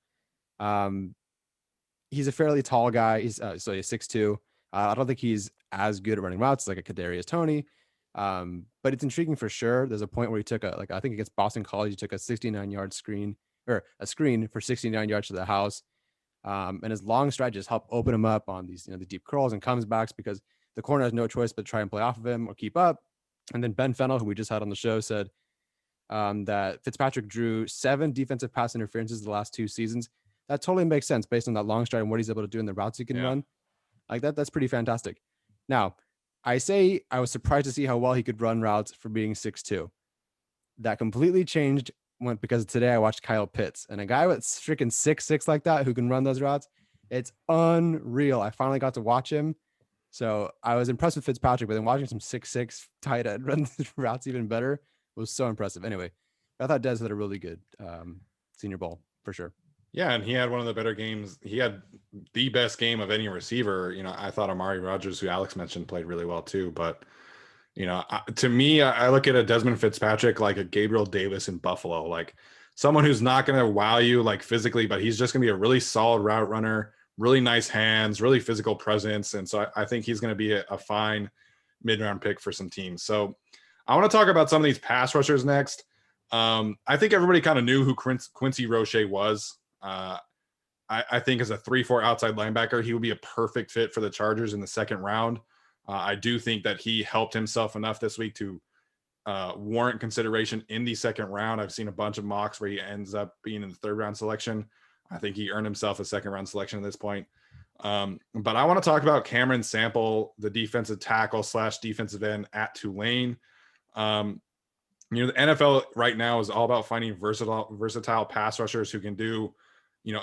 He's a fairly tall guy. He's 6'2". I don't think he's as good at running routes like a Kadarius Toney. But it's intriguing for sure. There's a point where he took I think against Boston College, he took a 69-yard screen or a screen for 69 yards to the house. And his long strides help open him up on these, the deep curls and comes backs because the corner has no choice but try and play off of him or keep up. And then Ben Fennell, who we just had on the show, said that Fitzpatrick drew 7 defensive pass interferences the last 2 seasons. That totally makes sense based on that long stride and what he's able to do in the routes he can run. Like that's pretty fantastic. Now, I say I was surprised to see how well he could run routes for being 6'2". That completely changed because today I watched Kyle Pitts, and a guy with freaking 6'6" like that who can run those routes, it's unreal. I finally got to watch him. So I was impressed with Fitzpatrick, but then watching some 6'6" tight end run the routes even better was so impressive. Anyway, I thought Dez had a really good Senior Bowl for sure. Yeah, and he had one of the better games. He had the best game of any receiver. I thought Amari Rodgers, who Alex mentioned, played really well too. But, to me, I look at a Desmond Fitzpatrick like a Gabriel Davis in Buffalo, like someone who's not going to wow you like physically, but he's just going to be a really solid route runner, really nice hands, really physical presence. And so I think he's going to be a fine mid-round pick for some teams. So I want to talk about some of these pass rushers next. I think everybody kind of knew who Quincy Roche was. I think as a 3-4 outside linebacker, he would be a perfect fit for the Chargers in the second round. I do think that he helped himself enough this week to warrant consideration in the second round. I've seen a bunch of mocks where he ends up being in the third round selection. I think he earned himself a second round selection at this point. But I want to talk about Cameron Sample, the defensive tackle / defensive end at Tulane. The NFL right now is all about finding versatile pass rushers who can do,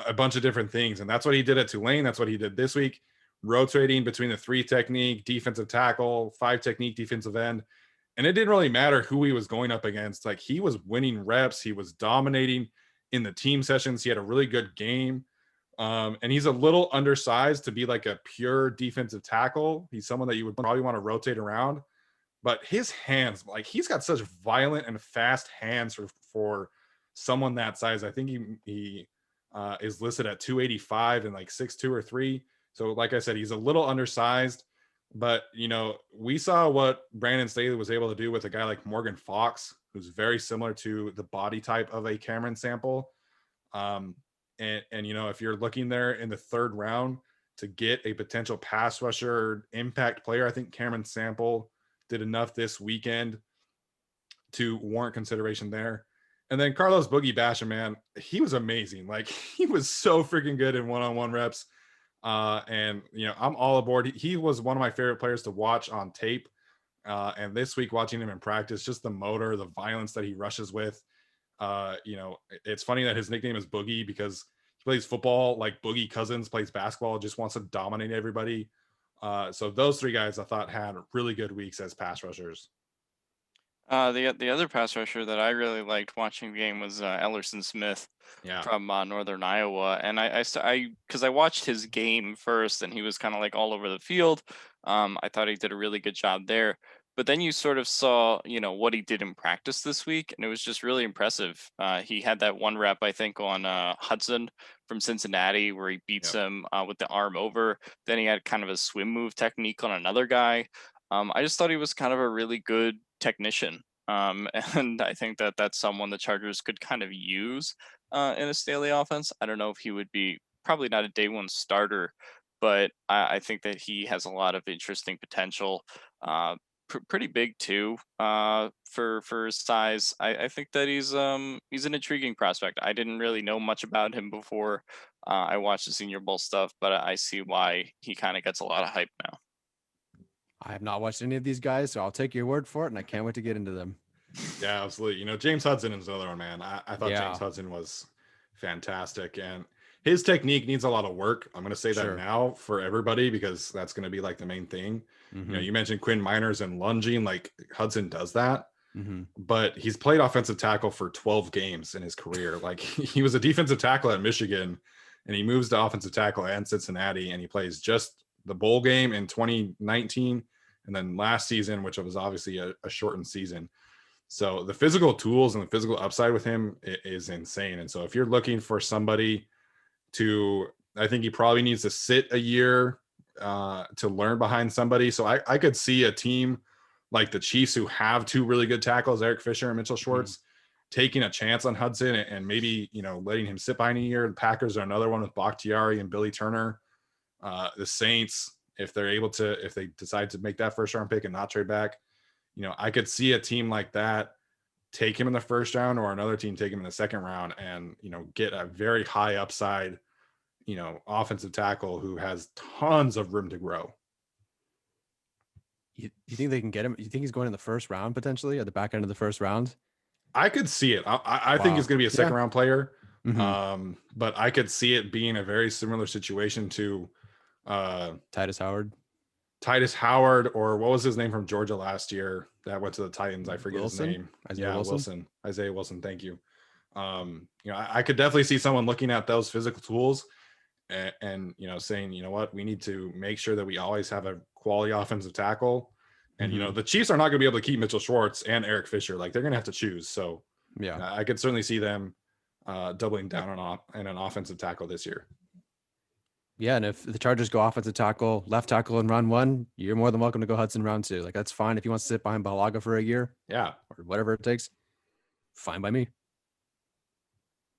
a bunch of different things. And that's what he did at Tulane. That's what he did this week, rotating between the 3 technique, defensive tackle, 5 technique, defensive end. And it didn't really matter who he was going up against. Like, he was winning reps. He was dominating in the team sessions. He had a really good game. And he's a little undersized to be like a pure defensive tackle. He's someone that you would probably want to rotate around. But his hands, like, he's got such violent and fast hands for someone that size. I think he is listed at 285 and like 6'2" or 3. So like I said, he's a little undersized. But, we saw what Brandon Staley was able to do with a guy like Morgan Fox, who's very similar to the body type of a Cameron Sample. And if you're looking there in the third round to get a potential pass rusher or impact player, I think Cameron Sample did enough this weekend to warrant consideration there. And then Carlos Boogie Basham, man, he was amazing. Like, he was so freaking good in one-on-one reps. And I'm all aboard. He was one of my favorite players to watch on tape. And this week, watching him in practice, just the motor, the violence that he rushes with. It's funny that his nickname is Boogie because he plays football like Boogie Cousins plays basketball, just wants to dominate everybody. So those 3 guys I thought had really good weeks as pass rushers. The other pass rusher that I really liked watching the game was Ellerson Smith from Northern Iowa, and because I watched his game first, and he was kind of like all over the field. I thought he did a really good job there. But then you sort of saw, what he did in practice this week, and it was just really impressive. He had that 1 rep, I think, on Hudson from Cincinnati, where he beats him with the arm over. Then he had kind of a swim move technique on another guy. I just thought he was kind of a really good technician. And I think that that's someone the Chargers could kind of use in a Staley offense. I don't know if he would be probably not a day 1 starter, but I think that he has a lot of interesting potential. Pretty big too for his size. I think that he's an intriguing prospect. I didn't really know much about him before I watched the Senior Bowl stuff, but I see why he kind of gets a lot of hype now. I have not watched any of these guys, so I'll take your word for it, and I can't wait to get into them. Yeah, absolutely. James Hudson is another one, man. I thought James Hudson was fantastic, and his technique needs a lot of work. I'm going to say that now for everybody because that's going to be like the main thing. Mm-hmm. You mentioned Quinn Miners and lunging, like Hudson does that. Mm-hmm. But he's played offensive tackle for 12 games in his career. Like, he was a defensive tackle at Michigan, and he moves to offensive tackle at Cincinnati, and he plays just the bowl game in 2019 and then last season, which was obviously a shortened season. So the physical tools and the physical upside with him is insane. And so if you're looking for somebody to, I think he probably needs to sit a year to learn behind somebody. So I could see a team like the Chiefs, who have two really good tackles, Eric Fisher and Mitchell Schwartz, taking a chance on Hudson and maybe, letting him sit behind a year. The Packers are another one with Bakhtiari and Billy Turner. The Saints, if they decide to make that first round pick and not trade back, I could see a team like that take him in the first round, or another team take him in the second round and, get a very high upside, offensive tackle who has tons of room to grow. You think they can get him? You think he's going in the first round potentially, at the back end of the first round? I could see it. I think he's going to be a second round player. But I could see it being a very similar situation to Titus Howard, or what was his name from Georgia last year that went to the Titans? I forget his name. Isaiah Wilson. Thank you. I could definitely see someone looking at those physical tools and saying, what, we need to make sure that we always have a quality offensive tackle. And, the Chiefs are not going to be able to keep Mitchell Schwartz and Eric Fisher. Like, they're going to have to choose. So yeah, I could certainly see them doubling down on an offensive tackle this year. Yeah, and if the Chargers go offensive tackle, left tackle in round 1, you're more than welcome to go Hudson round 2. Like, that's fine. If you want to sit behind Balaga for a year, or whatever it takes, fine by me.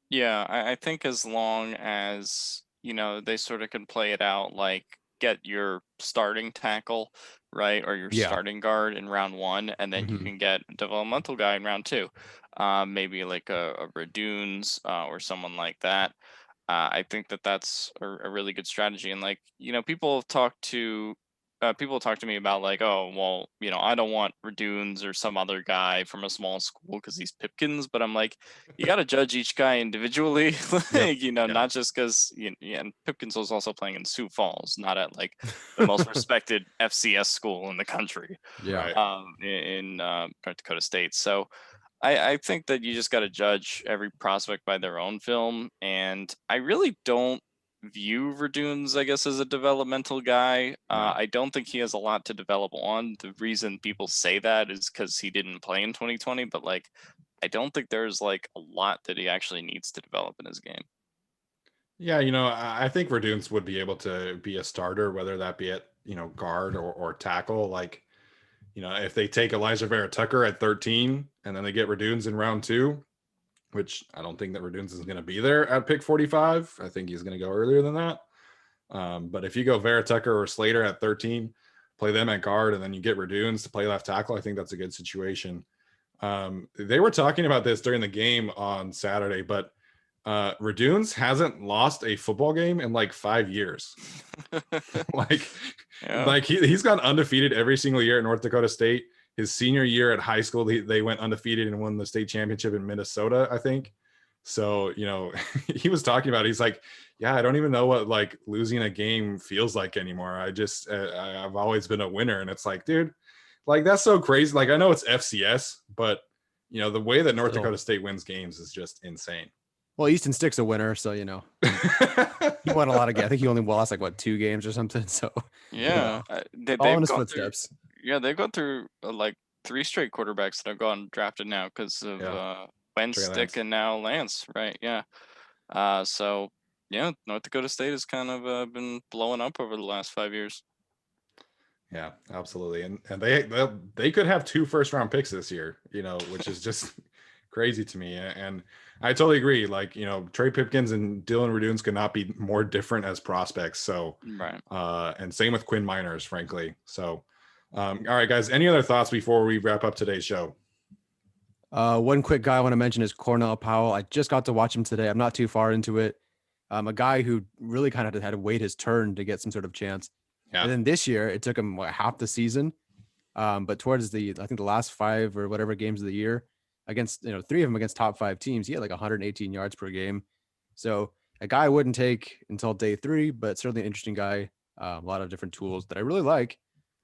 Yeah, I think as long as, they sort of can play it out, like get your starting tackle, right, or your starting guard in round 1, and then you can get a developmental guy in round 2, maybe like a Radunes or someone like that. I think that's a really good strategy. And like, people talk to me about like, oh, well, I don't want Radunes or some other guy from a small school because he's Pipkins. But I'm like, you got to judge each guy individually, like, not just because, and Pipkins was also playing in Sioux Falls, not at like the most respected FCS school in the country. In North Dakota State. So I think that you just got to judge every prospect by their own film. And I really don't view Radunes, I guess, as a developmental guy. I don't think he has a lot to develop on. The reason people say that is because he didn't play in 2020. But like, I don't think there's like a lot that he actually needs to develop in his game. Yeah, I think Radunes would be able to be a starter, whether that be at, guard or tackle. Like, if they take Elijah Vera Tucker at 13 and then they get Radunes in round 2, which I don't think that Radunes is going to be there at pick 45. I think he's going to go earlier than that. But if you go Vera Tucker or Slater at 13, play them at guard, and then you get Radunes to play left tackle, I think that's a good situation. They were talking about this during the game on Saturday, but Radunes hasn't lost a football game in like 5 years. He's gone undefeated every single year at North Dakota State. His senior year at high school, they went undefeated and won the state championship in Minnesota, I think. So, he was talking about it. He's like, yeah, I don't even know what like losing a game feels like anymore. I've always been a winner. And it's like, dude, like, that's so crazy. Like, I know it's FCS, but the way that North Dakota State wins games is just insane. Well, Easton Stick's a winner, so he won a lot of games. I think he only lost like 2 games or something. So yeah, all in his footsteps. They've gone through like 3 straight quarterbacks that have gone drafted now because of Wentz, Stick, and now Lance, right? Yeah. So yeah, North Dakota State has kind of been blowing up over the last 5 years. Yeah, absolutely, and they could have 2 first-round picks this year, which is just crazy to me. And I totally agree. Like, Trey Pipkins and Dylan Radunes could not be more different as prospects. So, right. And same with Quinn Miners, frankly. So, all right, guys, any other thoughts before we wrap up today's show? One quick guy I want to mention is Cornell Powell. I just got to watch him today. I'm not too far into it. A guy who really kind of had to wait his turn to get some sort of chance. Yeah. And then this year, it took him half the season. But towards I think the last 5 or whatever games of the year, against 3 of them against top 5 teams, he had like 118 yards per game. So a guy I wouldn't take until day 3, but certainly an interesting guy. A lot of different tools that I really like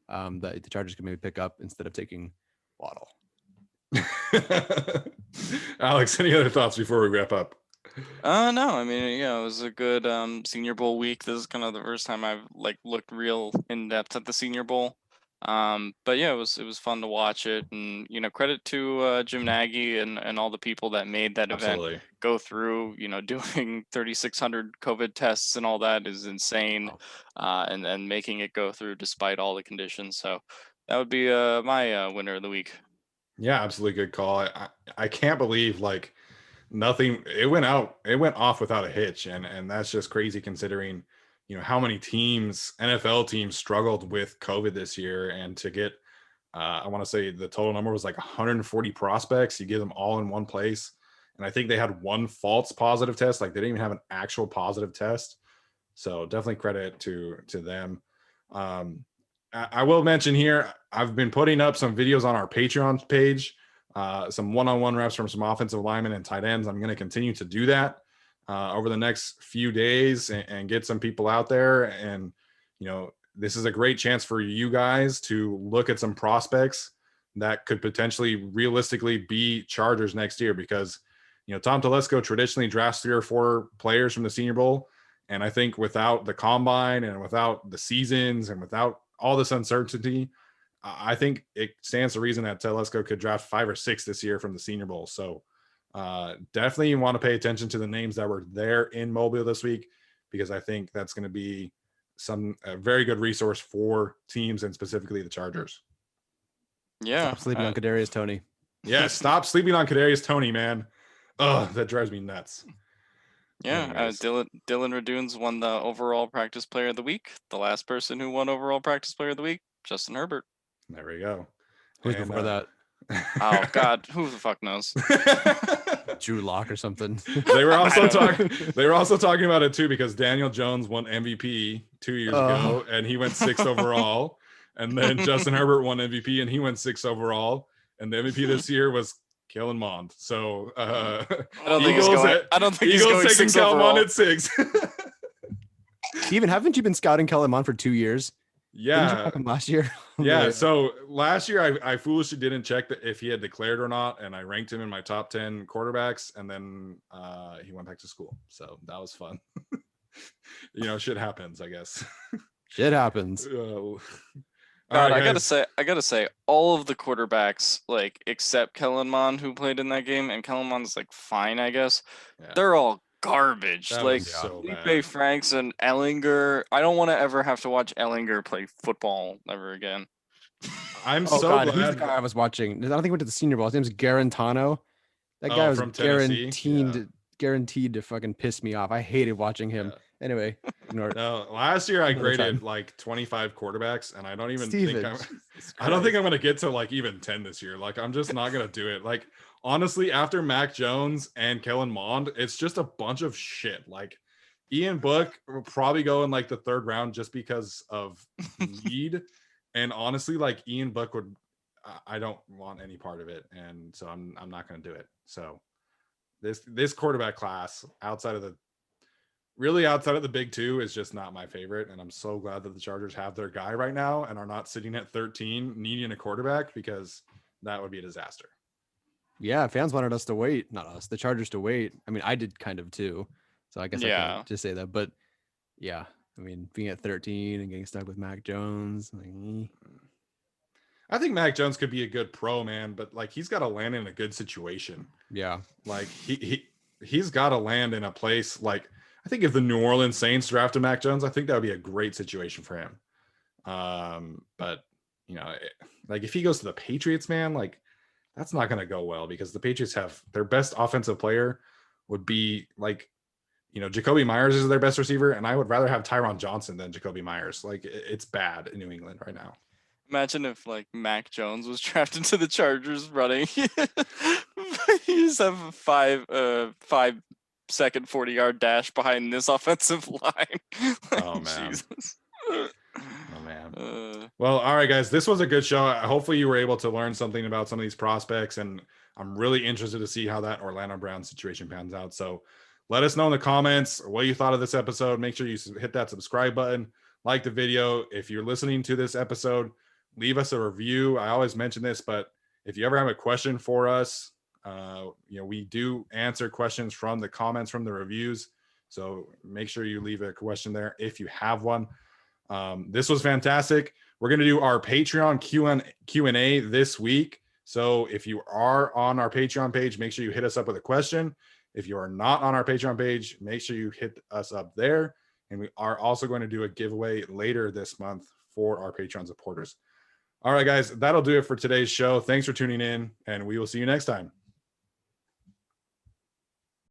that the Chargers can maybe pick up instead of taking Waddle. Alex, any other thoughts before we wrap up? No, I mean, it was a good Senior Bowl week. This is kind of the first time I've like looked real in depth at the Senior Bowl. But yeah, it was fun to watch it, and credit to Jim Nagy and all the people that made that event Absolutely. go through. Doing 3,600 COVID tests and all that is insane, and making it go through despite all the conditions. So that would be my winner of the week. Yeah, absolutely good call. I can't believe like nothing it went off without a hitch, and that's just crazy considering how many teams, NFL teams, struggled with COVID this year. And to get I want to say the total number was like 140 prospects, you get them all in one place, and I think they had one false positive test, like they didn't even have an actual positive test. So definitely credit to them. I will mention here, I've been putting up some videos on our Patreon page, some one-on-one reps from some offensive linemen and tight ends. I'm going to continue to do that over the next few days and get some people out there. And, this is a great chance for you guys to look at some prospects that could potentially realistically be Chargers next year, because, Tom Telesco traditionally drafts 3 or 4 players from the Senior Bowl. And I think without the combine and without the seasons and without all this uncertainty, I think it stands to reason that Telesco could draft 5 or 6 this year from the Senior Bowl. So definitely want to pay attention to the names that were there in Mobile this week, because I think that's going to be a very good resource for teams, and specifically the Chargers. Yeah. Stop sleeping on Kadarius Toney. Yeah, stop sleeping on Kadarius Toney, man. Oh, that drives me nuts. Yeah, Dylan Radunes won the overall practice player of the week. The last person who won overall practice player of the week, Justin Herbert. There we go. Who's before that? Oh God, who the fuck knows? Drew Lock or something. They were also talking about it too, because Daniel Jones won MVP 2 years ago and he went 6th overall, and then Justin Herbert won MVP and he went 6th overall, and the MVP this year was Kellen Mond. So I don't think he's going taking Kellen Mond at 6. Steven, haven't you been scouting Kellen Mond for 2 years? Yeah. Didn't you pick him last year? Yeah. So last year I foolishly didn't check if he had declared or not, and I ranked him in my top 10 quarterbacks, and then he went back to school. So that was fun. Shit happens, I guess. Shit happens. I gotta say, all of the quarterbacks, like except Kellen Mond, who played in that game, and Kellen Mond's like fine, I guess. Yeah. They're all garbage. That like Felipe Franks and Ellinger. I don't want to ever have to watch Ellinger play football ever again. I'm so glad. Who's the guy I was watching? I don't think he went to the Senior Bowl. His name's Garantano. That guy was guaranteed to fucking piss me off. I hated watching him. Yeah. Anyway, ignore it. No, last year I graded like 25 quarterbacks, and I don't even think I'm going to get to like even 10 this year. Like, I'm just not going to do it. Like, honestly, after Mac Jones and Kellen Mond, it's just a bunch of shit. Like, Ian Book will probably go in like the 3rd round just because of need. And honestly, like Ian Book I don't want any part of it. And so I'm not going to do it. So this quarterback class outside of the big 2 is just not my favorite. And I'm so glad that the Chargers have their guy right now and are not sitting at 13 needing a quarterback, because that would be a disaster. Yeah, fans wanted us to wait, not us, the Chargers to wait. I mean, I did kind of too. So I guess I can just say that. But yeah, I mean, being at 13 and getting stuck with Mac Jones. I think Mac Jones could be a good pro, man, but like he's got to land in a good situation. Yeah. Like he's got to land in a place like, I think if the New Orleans Saints drafted Mac Jones, I think that would be a great situation for him. But like if he goes to the Patriots, man, like that's not going to go well, because the Patriots have their best offensive player would be like, Jacoby Myers is their best receiver, and I would rather have Tyron Johnson than Jacoby Myers. Like it's bad in New England right now. Imagine if like Mac Jones was drafted to the Chargers running. You just have a 5-second 40-yard dash behind this offensive line. Oh man. Jesus. Oh man. Well, all right, guys. This was a good show. Hopefully you were able to learn something about some of these prospects, and I'm really interested to see how that Orlando Brown situation pans out. So let us know in the comments what you thought of this episode. Make sure you hit that subscribe button, like the video. If you're listening to this episode, leave us a review. I always mention this, but if you ever have a question for us, we do answer questions from the comments from the reviews. So make sure you leave a question there if you have one. This was fantastic. We're going to do our Patreon Q&A this week. So if you are on our Patreon page, make sure you hit us up with a question. If you are not on our Patreon page, make sure you hit us up there. And we are also going to do a giveaway later this month for our Patreon supporters. All right, guys, that'll do it for today's show. Thanks for tuning in, and we will see you next time.